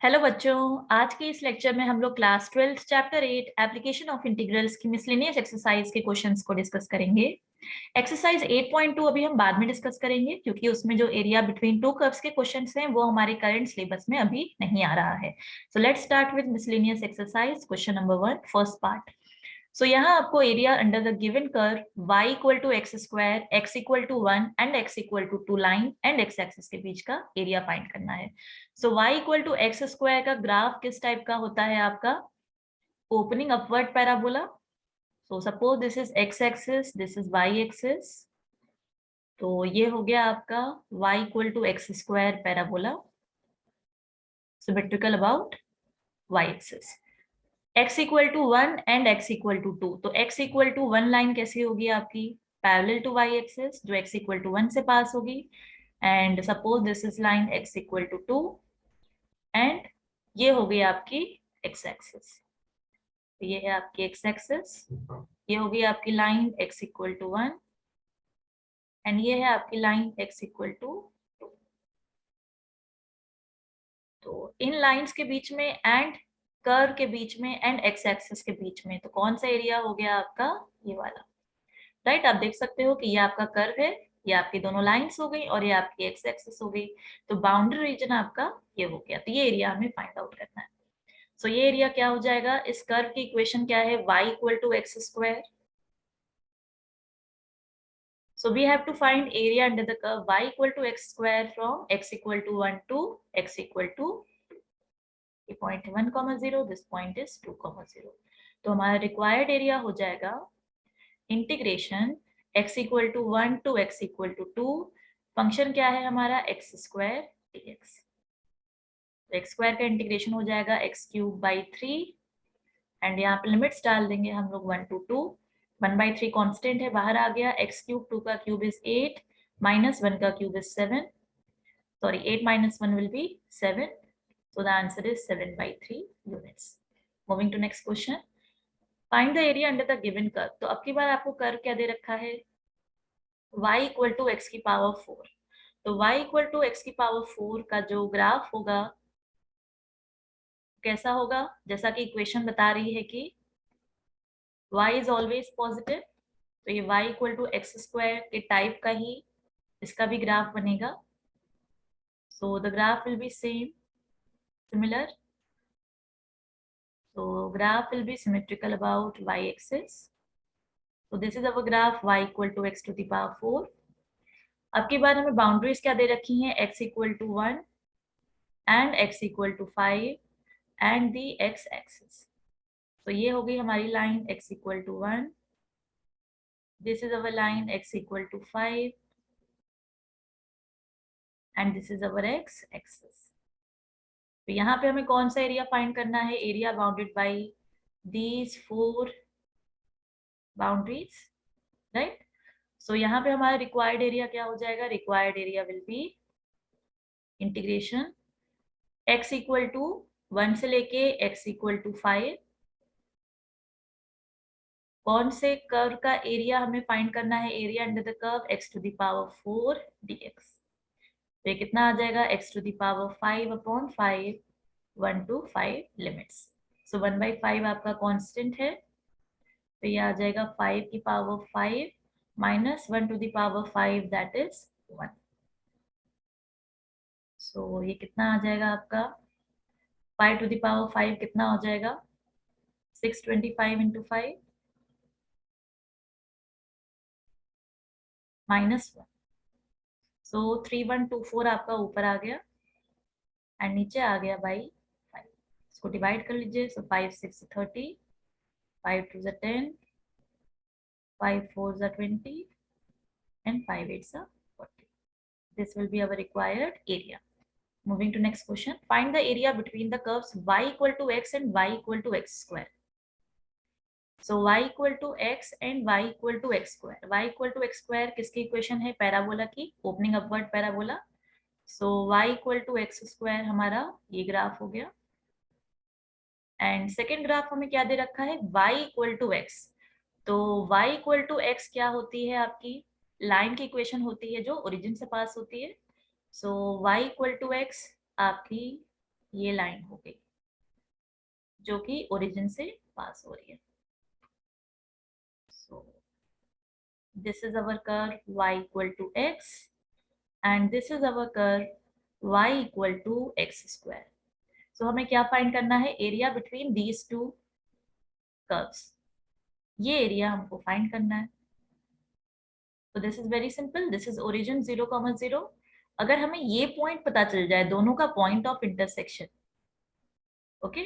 Hello बच्चों, आज के इस लेक्चर में हम लोग class 12 chapter 8 application of integrals की मिसलेनियस एक्सरसाइज के क्वेश्चंस को डिस्कस करेंगे। एक्सरसाइज 8.2 अभी हम बाद में डिस्कस करेंगे क्योंकि उसमें जो एरिया बिटवीन टू कर्व्स के क्वेश्चंस हैं वो हमारे करंट सिलेबस में अभी नहीं आ रहा है। So let's start with miscellaneous exercise question number 1 first part. So यहाँ आपको area under the given curve y equal to x square, x equal to 1 and x equal to 2 line and x axis के बीच का area find करना है। So y equal to x square का graph किस type का होता है आपका? Opening upward parabola. So suppose this is x axis, this is y axis. तो ये हो गया आपका y equal to x square parabola symmetrical about y axis. x equal to 1 and x equal to 2। तो x इक्वल टू 1 लाइन कैसी होगी आपकी? Parallel to y axis, जो x इक्वल टू 1 से पास होगी। And suppose this is line x equal to 2 and ये हो गई आपकी x एक्सिस। तो ये है आपकी x एक्सिस, ये हो गई आपकी line x equal to 1 and ये है आपकी लाइन x इक्वल टू 2। तो इन लाइंस के बीच में एंड कर्व के बीच में एंड x एक्सिस के बीच में तो कौन सा एरिया हो गया आपका? ये वाला। राइट, आप देख सकते हो कि ये आपका कर्व है, ये आपकी दोनों लाइंस हो गई और ये आपकी एक्स एक्सिस हो गई। तो बाउंड्री रीजन आपका ये हो गया। तो ये एरिया हमें फाइंड आउट करना है। सो ये एरिया क्या हो जाएगा? इस कर्व की इक्वेशन क्या है? y equal to x square. So we have to find area under the curve y equal to x square from x equal to 1 to x equal to point 1, 0, this point is 2, 0। तो हमारा required area हो जाएगा integration x equal to 1 to x equal to 2। Function क्या है हमारा? x square dx। तो x square का integration हो जाएगा x क्यूब बाई 3 एंड यहाँ पे लिमिट्स डाल देंगे हम लोग 1 टू 2। 1/3 कांस्टेंट है, बाहर आ गया। x क्यूब 2 का क्यूब इज 8 माइनस 1 का cube is 7। Sorry, 8 minus 1 will be 7. So the answer is 7/3 units. Moving to next question. Find the area under the given curve. तो अब की बार आपको कर्व क्या दे रखा है? y इक्वल टू एक्स की पावर 4। तो y इक्वल टू एक्स की पावर 4 का जो ग्राफ होगा कैसा होगा? जैसा कि इक्वेशन बता रही है कि y इज ऑलवेज पॉजिटिव, तो ये y equal to x square के टाइप का ही इसका भी ग्राफ बनेगा। So the graph will be same, similar. So graph will be symmetrical about y-axis. So this is our graph y equal to x to the power 4. अब की बार हमें boundaries क्या दे रखी हैं? x equal to 1 and x equal to 5 and the x axis. तो ये हो गई हमारी line x equal to 1, this is our line x equal to 5 and this is our x axis. तो यहाँ पे हमें कौन सा एरिया फाइंड करना है? Area bounded by these 4 boundaries, right. So यहाँ पे हमारा रिक्वायर्ड एरिया क्या हो जाएगा? Required area will be integration x equal to 1 से लेके x इक्वल टू 5। कौन से कर्व का एरिया हमें फाइंड करना है? Area under the curve x to the power 4 dx। तो ये कितना आ जाएगा? x to the power 5 upon 5, 1 to 5 limits. So 1/5 आपका कांस्टेंट है, तो ये आ जाएगा 5 की power 5 minus 1 to the power 5 that is 1। So ये कितना आ जाएगा आपका? 5 टू द पावर 5 कितना हो जाएगा? 625 इंटू 5 माइनस 1। सो 3124 आपका ऊपर आ गया एंड नीचे आ गया बाई 5। इसको डिवाइड कर लीजिए। सो 5 6 30, 5 2 10, 5 4 20 and 5 8 40. This will be our required area. Moving to next question. Find the area between the curves y equal to x and y equal to x square. So y equal to x and y equal to x square. Y equal to x square किसकी equation है? Parabola की, opening upward parabola. So y equal to x square हमारा ये graph हो गया। And second graph हमें क्या दे रखा है? y equal to x। तो y equal to x क्या होती है आपकी? लाइन की इक्वेशन होती है जो ओरिजिन से पास होती है। So y equal to x आपकी ये लाइन हो गई जो कि ओरिजिन से पास हो रही है. So this is our curve y equal to x and this is our curve y equal to x square. So हमें क्या फाइंड करना है? Area between these two curves. ये एरिया हमको फाइंड करना है. तो this is very simple. This is origin 0,0. अगर हमें ये पॉइंट पता चल जाए, दोनों का point of intersection, okay,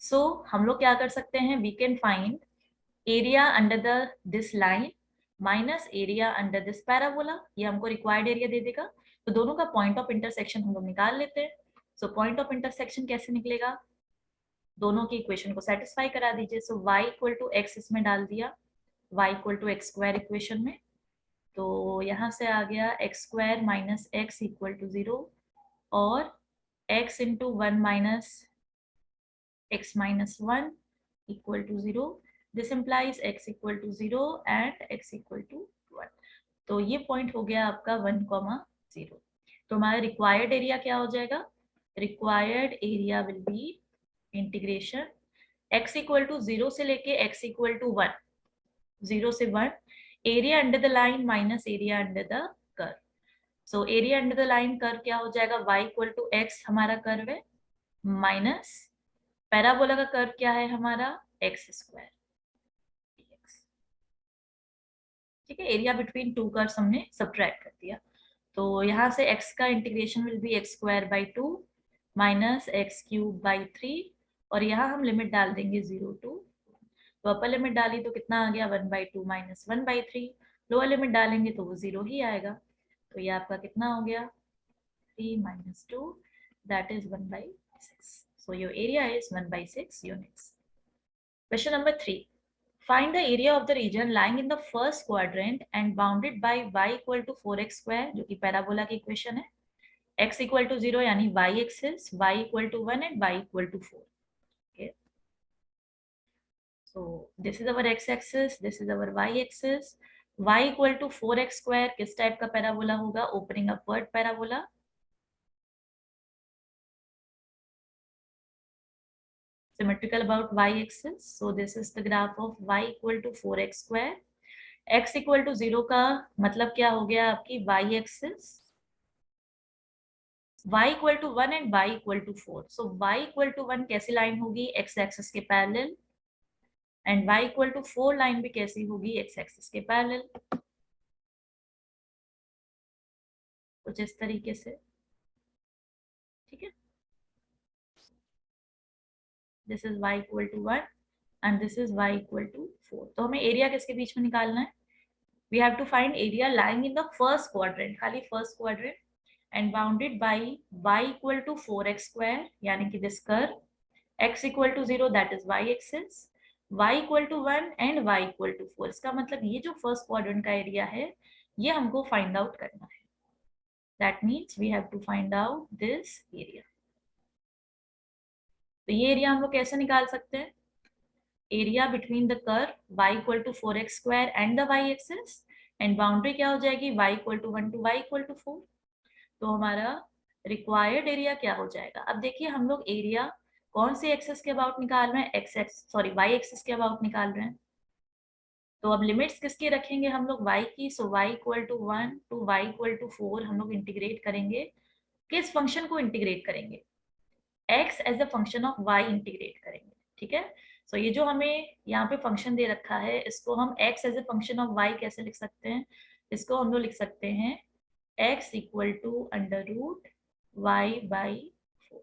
so हम लोग क्या कर सकते हैं? We can find area under the this line minus area under this parabola. ये हमको रिक्वायर्ड एरिया दे देगा. तो दोनों का पॉइंट ऑफ इंटरसेक्शन हम लोग निकाल लेते हैं. सो पॉइंट ऑफ इंटरसेक्शन कैसे निकलेगा? दोनों की इक्वेशन को सेटिस्फाई करा दीजिए. So y equal to x इसमें डाल दिया, y equal to x square equation में. तो यहाँ से आ गया x square minus x equal to 0 और x into 1 minus x minus 1 equal to 0. This implies x equal to 0 and x equal to 1. तो ये पॉइंट हो गया आपका 1,0. तो हमारा रिक्वायर्ड एरिया क्या हो जाएगा? Required area will be integration x equal to 0 से लेके x इक्वल टू 1, 0 से 1, area under the line minus area under the curve. So area under the line curve क्या हो जाएगा? y इक्वल टू x हमारा कर्व है, minus parabola का curve क्या है हमारा? X square. ठीक है, एरिया बिटवीन टू कर्व्स हमने सब्ट्रैक्ट कर दिया. तो यहाँ से x का integration will be x square by 2 minus x cube by 3 और यहाँ हम लिमिट डाल देंगे 0 टू. तो अपर लिमिट डाली तो कितना आ गया? 1/2 माइनस 1/3. लोअर लिमिट डालेंगे तो वो 0 ही आएगा. तो ये आपका कितना हो गया? 3 minus 2, that is 1/6. So your area is 1/6 units. Question number 3. Find the area of the region lying in the first quadrant and bounded by y equal to 4x square, जो कि पैराबोला की इक्वेशन है. x equal to 0 यानी y axis, y equal to 1 and y equal to 4. Okay. So this is our x axis, this is our y axis. y equal to 4x square किस type का parabola होगा? Opening upward parabola. Symmetrical about y-axis. So this is the graph of y equal to 4x square. x equal to 0 का मतलब क्या हो गया? आपकी y-axis. y equal to 1 and y equal to 4. So y equal to 1 कैसी line होगी? x-axis के parallel. And y equal to 4 line भी कैसी होगी? x-axis के पैरेलल. कुछ इस तरीके से. ठीक है. This is y equal to 1 and this is y equal to 4. तो हमें एरिया किसके बीच में निकालना है? We have to find area lying in the first quadrant, खाली first quadrant, and bounded by y equal to 4x square, यानी कि this curve, x equal to 0 that is y axis, y equal to 1 and y equal to 4. इसका मतलब ये जो first quadrant का area है ये हमको find out करना है. That means we have to find out this area. तो ये एरिया हम लोग कैसे निकाल सकते हैं? Area between the curve y equal to 4x square and the y axis and boundary क्या हो जाएगी? y equal to 1 to y equal to 4. तो हमारा रिक्वायर्ड एरिया क्या हो जाएगा? अब देखिए हम लोग एरिया कौन सी एक्सिस के अबाउट निकाल रहे हैं? y एक्सिस के अबाउट निकाल रहे हैं. तो अब लिमिट्स किसकी रखेंगे हम लोग? y की. So y equal to 1 to y equal to 4 हम लोग इंटीग्रेट करेंगे. किस फंक्शन को इंटीग्रेट करेंगे? x as a function of y integrate करेंगे. ठीक है. सो ये जो हमें यहाँ पे फंक्शन दे रखा है इसको हम x as a function of y कैसे लिख सकते हैं? इसको हम लोग लिख सकते हैं x equal to under root y by 4.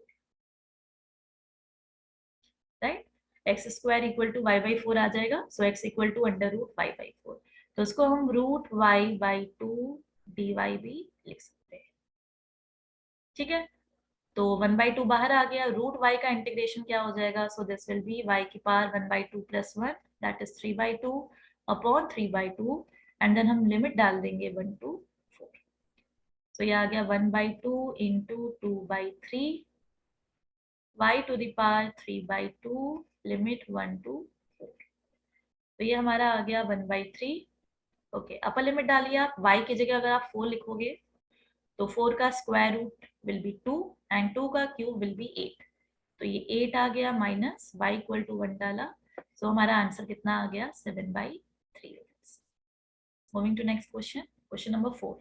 Right. X square equal to y by 4 आ जाएगा. So x equal to under root y by 4. तो इसको हम रूट y बाई 2 dy भी लिख सकते हैं. ठीक है. तो 1/2 बाहर आ गया. रूट y का इंटीग्रेशन क्या हो जाएगा? So this will be y की power 1/2 plus 1 that is 3/2 upon 3/2 and then हम लिमिट डाल देंगे 1 टू 4. सो ये आ गया 1/2 into 2/3 y to the power 3/2 limit 1 to 4. तो ये हमारा आ गया 1/3. ओके. अपर लिमिट डालिए आप. y की जगह अगर आप 4 लिखोगे तो 4 का square root will be 2 and 2 का क्यूब विल बी 8, तो ये 8 आ गया माइनस y इक्वल टू 1 डाला, सो हमारा आंसर कितना आ गया 7/3। Moving to next question, question number 4,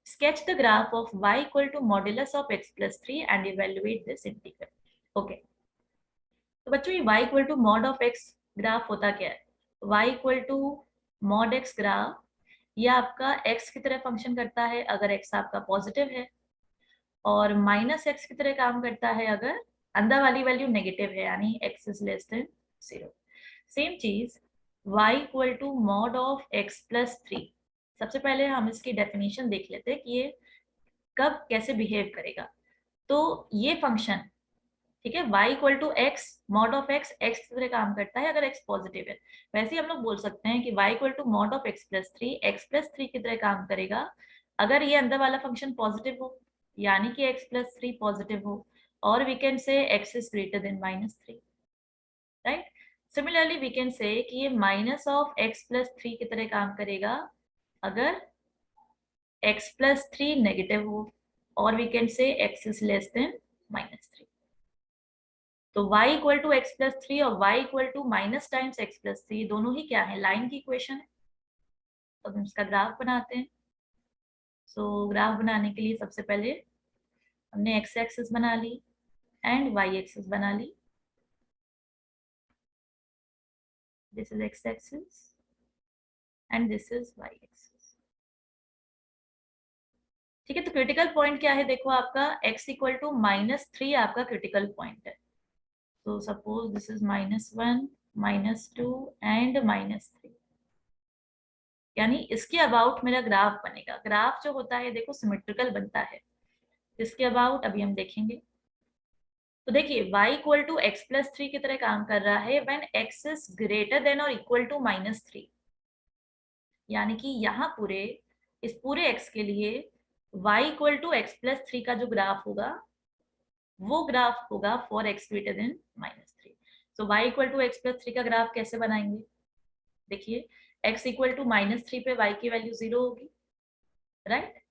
sketch the graph of y equal to modulus of x plus 3 and evaluate this integral। Okay, तो बच्चों ये y equal to mod of x graph होता क्या है? y equal to mod x graph, ये आपका x की तरह फंक्शन करता है अगर x आपका पॉजिटिव है, और माइनस x की तरह काम करता है अगर अंदर वाली वैल्यू नेगेटिव है, यानी x is less than 0। Same चीज y equal to mod of x plus 3, सबसे पहले हम इसकी डेफिनेशन देख लेते हैं कि ये कब कैसे बिहेव करेगा। तो ये फंक्शन, ठीक है, y equal to x mod of x, x की तरह काम करता है अगर x पॉजिटिव है। वैसे ही हम लोग बोल सकते हैं कि y equal to mod of x plus 3, x plus 3 की तरह काम करेगा अगर ये अंदर वाला फंक्शन पॉजिटिव हो, यानी कि x प्लस 3 पॉजिटिव हो, और we can say x is greater than -3, right. Similarly we can say कि ये माइनस ऑफ x प्लस 3 की तरह काम करेगा अगर x प्लस 3 नेगेटिव हो, और we can say x is less than -3। तो y equal to x plus 3 और y equal to minus times x plus 3 दोनों ही क्या है, लाइन की इक्वेशन है। तो हम इसका ग्राफ बनाते हैं। सो ग्राफ बनाने के लिए सबसे पहले हमने x एक्सिस बना ली एंड y एक्सिस बना ली। This is x axis and this is y axis, ठीक है। तो क्रिटिकल पॉइंट क्या है, देखो आपका x इक्वल टू -3 आपका क्रिटिकल पॉइंट है। तो सपोज दिस इज -1, -2 एंड -3, यानी इसके अबाउट मेरा ग्राफ बनेगा। ग्राफ जो होता है देखो सिमेट्रिकल बनता है, इसके अबाउट अभी हम देखेंगे। तो देखिए y equal to x plus 3 की तरह काम कर रहा है when x is greater than और इक्वल टू -3, यानी कि यहाँ पूरे इस पूरे x के लिए y equal to x plus 3 का जो ग्राफ होगा वो ग्राफ होगा for x greater than -3। So y equal to x plus 3 का ग्राफ कैसे बनाएंगे, देखिए x इक्वल टू -3 पे y की वैल्यू 0 होगी, right,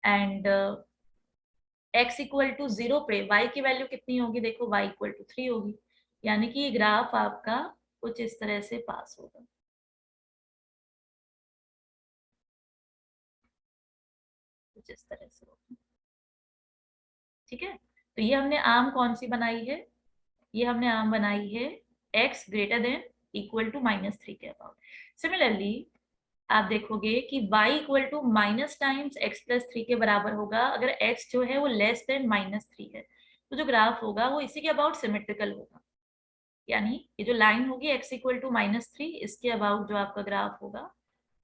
and x equal to 0 पे y की वैल्यू कितनी होगी, देखो y इक्वल टू 3 होगी, यानी कि ये ग्राफ आपका कुछ इस तरह से पास होगा, कुछ इस तरह से होगा, ठीक है। तो ये हमने आम कौन सी बनाई है, ये हमने आम बनाई है x greater than equal to -3 के अबाउट। सिमिलरली आप देखोगे कि y equal to minus times x plus 3 के बराबर होगा अगर x जो है वो लेस देन -3 है, तो जो ग्राफ होगा वो इसी के अबाउट सिमेट्रिकल होगा, यानी ये जो लाइन होगी x इक्वल टू -3, इसके अबाउट जो आपका ग्राफ होगा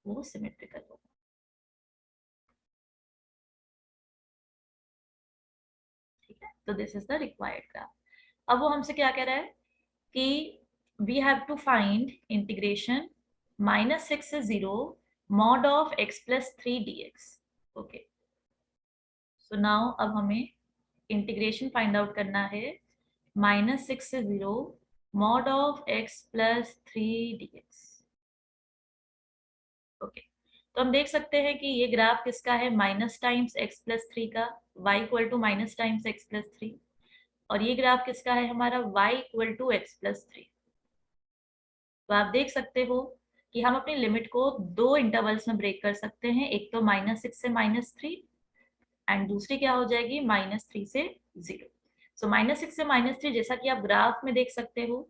वो सिमेट्रिकल होगा, ठीक है। तो this is the required graph. अब वो हमसे क्या कह रहा है कि we have to find integration -6 से 0 mod of x plus 3 dx। Okay, so now अब हमें इंटीग्रेशन फाइंड आउट करना है -6 से 0 mod of x plus 3 dx। Okay, तो हम देख सकते हैं कि ये ग्राफ किसका है, माइनस टाइम्स एक्स प्लस 3 का, y equal to minus times x plus 3, और ये ग्राफ किसका है हमारा, y equal to x plus 3। तो आप देख सकते हो कि हम अपनी लिमिट को दो इंटरवल्स में ब्रेक कर सकते हैं, एक तो -6 से -3 एंड दूसरी क्या हो जाएगी -3 से 0। सो -6 से -3 जैसा कि आप ग्राफ में देख सकते हो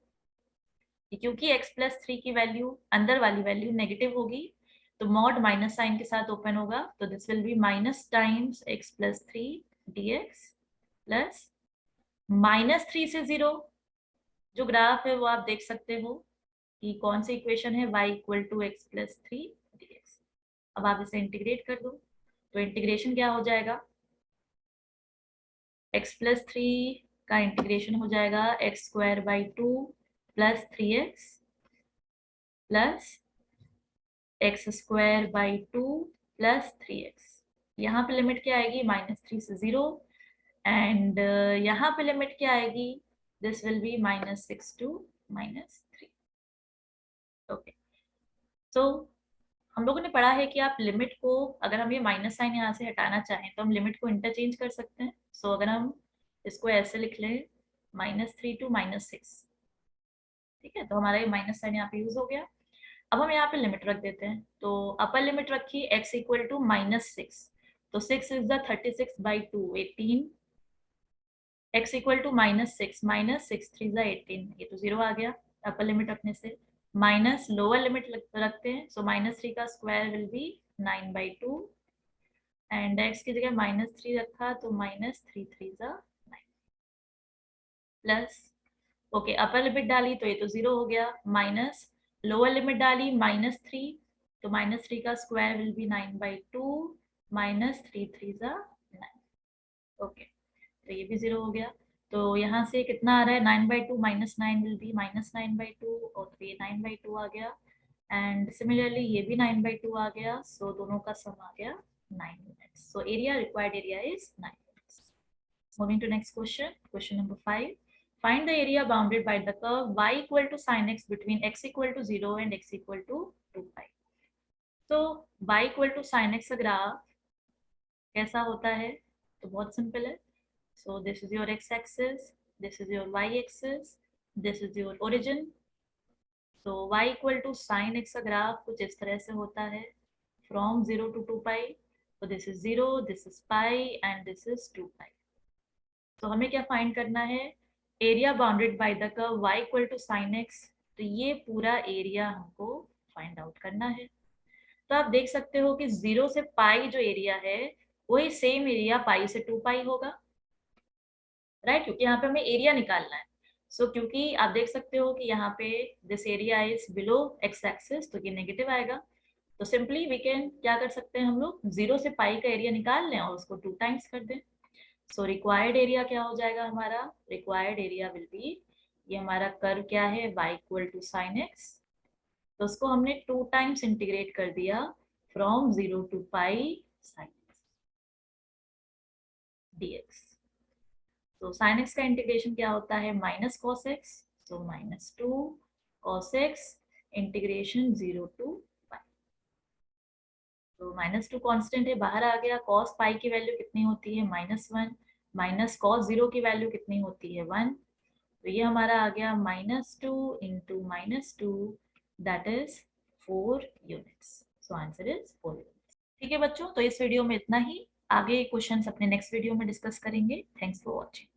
कि क्योंकि x प्लस 3 की वैल्यू अंदर वाली वैल्यू नेगेटिव होगी, तो मॉड माइनस साइन के साथ ओपन होगा, तो this will B minus times x plus 3 dx plus -3 से 0 जो ग्राफ है वो आप देख सकते हो कि कौन सी इक्वेशन है, y equal to x plus 3 dx। अब आप इसे इंटीग्रेट कर दो, तो इंटीग्रेशन क्या हो जाएगा, x प्लस 3 का इंटीग्रेशन हो जाएगा x square by 2 plus 3x plus x square by 2 plus 3x। यहाँ पे लिमिट क्या आएगी, -3 से 0, एंड यहाँ पे लिमिट क्या आएगी, this will be -6 to -3। Okay, so हम लोगों ने पढ़ा है कि आप लिमिट को, अगर हम ये माइनस साइन यहाँ से हटाना चाहें तो हम लिमिट को इंटरचेंज कर सकते हैं। सो अगर हम इसको ऐसे लिख लें -3 to -6, ठीक है। तो हमारा ये माइनस साइन यहाँ पे यूज हो गया। अब हम यहाँ पे लिमिट रख देते हैं, तो अपर लिमिट रखी x इक्वल टू -6, तो 6 is the 36/2 18, x equal to -6 -6 3 ज़ा 18, ये तो 0 आ गया अपर लिमिट रखने से। माइनस लोअर लिमिट रखते हैं, सो -3 का square will be 9/2 and x की जगह -3 रखा तो -3 3 ज़ा 9 प्लस, ओके अपर लिमिट डाली तो ये तो 0 हो गया, माइनस लोअर लिमिट डाली -3, तो -3 का स्क्वायर विल बी 9/2 -3 3 ज़ा 9, ओके तो ये भी 0 हो गया। तो यहाँ से कितना आ रहा है 9/2 -9 विल बी -9/2 और तो ये 9/2 आ गया एंड सिमिलरली ये भी 9/2 आ गया, सो दोनों का सम आ गया 9 units. So area required area is 9 units. Moving to next question, question number 5. Find the area bounded by the curve y equal to sin x between x equal to 0 and x equal to 2 pi. तो y equal to sin x का graph कैसा होता है? तो बहुत simple है। So this is your x axis, this is your y axis, this is your origin. So y equal to sin x का graph कुछ इस तरह से होता है from 0 to 2 pi. So this is 0, this is pi and this is 2 pi. तो हमें क्या फाइंड करना है? Area bounded by the curve y equal to sin x, तो ये पूरा एरिया हमको फाइंड आउट करना है। तो आप देख सकते हो कि 0 से पाई जो एरिया है वही सेम एरिया पाई से 2 पाई होगा, राइट, क्योंकि यहाँ पे हमें एरिया निकालना है। सो क्योंकि आप देख सकते हो कि यहाँ पे this area is below x axis, तो ये नेगेटिव आएगा। तो सिंपली वी कैन क्या कर सकते हैं हम लोग, 0 से पाई का एरिया निकाल लें और उसको 2 टाइम्स कर दें। सो रिक्वायर्ड एरिया क्या हो जाएगा हमारा? रिक्वायर्ड एरिया विल बी, ये हमारा कर्व क्या है y equal to sine x, तो उसको हमने 2 टाइम्स इंटीग्रेट कर दिया from 0 to pi sine x dx। तो साइन एक्स का इंटीग्रेशन क्या होता है? Minus cos x, so -2 cos x integration 0 to pi. तो -2 कांस्टेंट है, बाहर आ गया। कॉस पाई की वैल्यू कितनी होती है? -1 माइनस कॉस 0 की वैल्यू कितनी होती है? 1। तो ये हमारा आ गया -2 into -2, that is 4 units. So answer is 4 units. ठीक है बच्चों, तो इस वीडियो में इतना ही। आगे क्वेश्चंस अपने नेक्स्ट वीडियो में डिस्कस करेंगे। Thanks for watching.